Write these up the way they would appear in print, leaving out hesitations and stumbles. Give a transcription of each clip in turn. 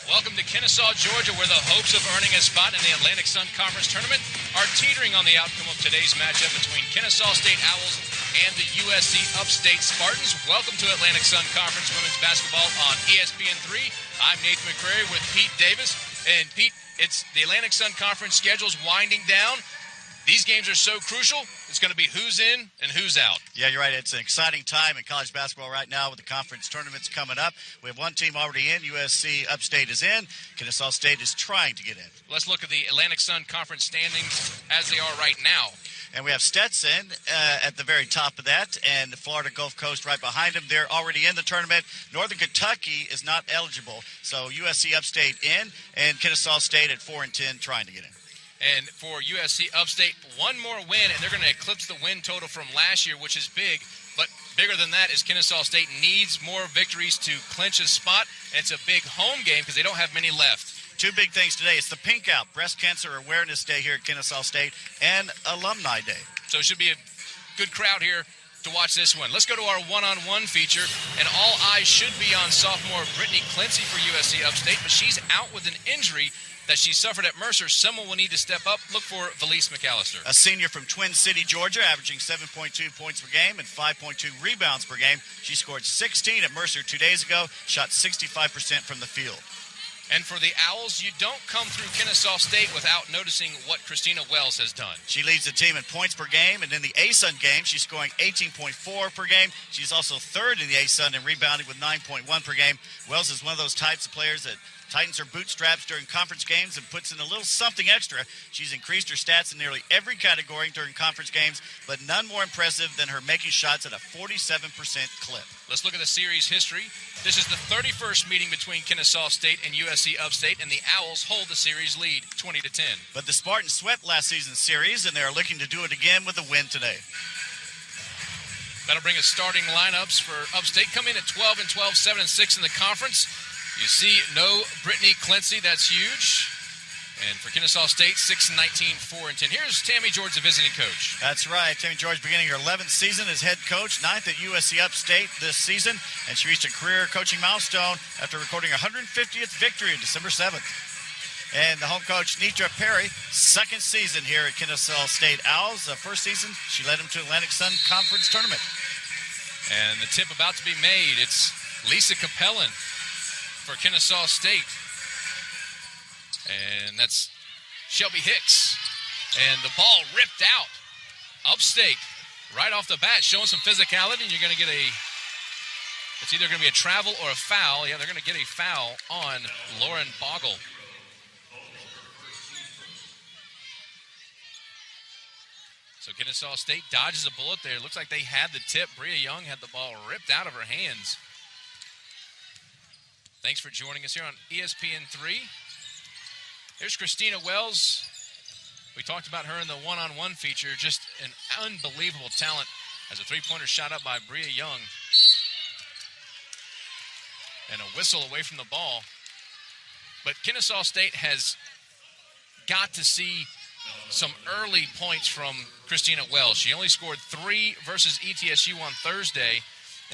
Welcome to Kennesaw, Georgia, where the hopes of earning a spot in the Atlantic Sun Conference Tournament are teetering on the outcome of today's matchup between Kennesaw State Owls and the USCUpstate Spartans. Welcome to Atlantic Sun Conference Women's Basketball on ESPN3. I'm Nathan McCreary with Pete Davis. And Pete, it's the Atlantic Sun Conference schedule's winding down. These games are so crucial, it's going to be who's in and who's out. Yeah, you're right. It's an exciting time in college basketball right now with the conference tournaments coming up. We have one team already in. USCUpstate is in. Kennesaw State is trying to get in. Let's look at the Atlantic Sun Conference standings as they are right now. And we have Stetson at the very top of that, and Florida Gulf Coast right behind them. They're already in the tournament. Northern Kentucky is not eligible. So USCUpstate in, and Kennesaw State at 4-10 trying to get in. And for USCUpstate, one more win, and they're going to eclipse the win total from last year, which is big. But bigger than that is Kennesaw State needs more victories to clinch a spot. And it's a big home game because they don't have many left. Two big things today. It's the Pink Out, Breast Cancer Awareness Day here at Kennesaw State, and Alumni Day. So it should be a good crowd here to watch this one. Let's go to our one-on-one feature, and all eyes should be on sophomore Brittany Clincy for USCUpstate, but she's out with an injury that she suffered at Mercer. Someone will need to step up. Look for Valise McAllister. A senior from Twin City, Georgia, averaging 7.2 points per game and 5.2 rebounds per game. She scored 16 at Mercer 2 days ago, shot 65% from the field. And for the Owls, you don't come through Kennesaw State without noticing what Christina Wells has done. She leads the team in points per game, and in the ASUN game, she's scoring 18.4 per game. She's also third in the ASUN in rebounding with 9.1 per game. Wells is one of those types of players that tightens her bootstraps during conference games and puts in a little something extra. She's increased her stats in nearly every category during conference games, but none more impressive than her making shots at a 47% clip. Let's look at the series history. This is the 31st meeting between Kennesaw State and USCUpstate, and the Owls hold the series lead 20-10. But the Spartans swept last season's series, and they are looking to do it again with a win today. That'll bring us starting lineups for Upstate. Come in at 12-12, 7-6 in the conference. You see no Brittany Clincy. That's huge. And for Kennesaw State, 6-19, 4-10. Here's Tammy George, the visiting coach. That's right. Tammy George beginning her 11th season as head coach, 9th at USCUpstate this season, and she reached a career coaching milestone after recording her 150th victory on December 7th. And the home coach, Nitra Perry, second season here at Kennesaw State Owls. First season, she led them to Atlantic Sun Conference Tournament. And the tip about to be made, it's Lisa Capellan for Kennesaw State. And that's Shelby Hicks. And the ball ripped out. Upstate, right off the bat, showing some physicality, and you're going to get it's either going to be a travel or a foul. Yeah, they're going to get a foul on Lauren Bogle. So Kennesaw State dodges a bullet there. It looks like they had the tip. Bria Young had the ball ripped out of her hands. Thanks for joining us here on ESPN3. There's Christina Wells. We talked about her in the one-on-one feature. Just an unbelievable talent as a three-pointer shot up by Bria Young. And a whistle away from the ball. But Kennesaw State has got to see some early points from Christina Wells. She only scored 3 versus ETSU on Thursday.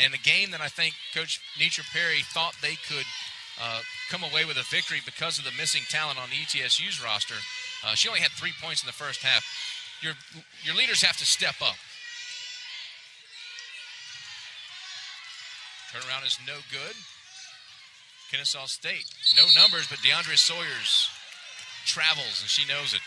And a game that I think Coach Nitra Perry thought they could come away with a victory because of the missing talent on ETSU's roster. She only had 3 points in the first half. Your leaders have to step up. Turnaround is no good. Kennesaw State, no numbers, but DeAndre Sawyers travels, and she knows it.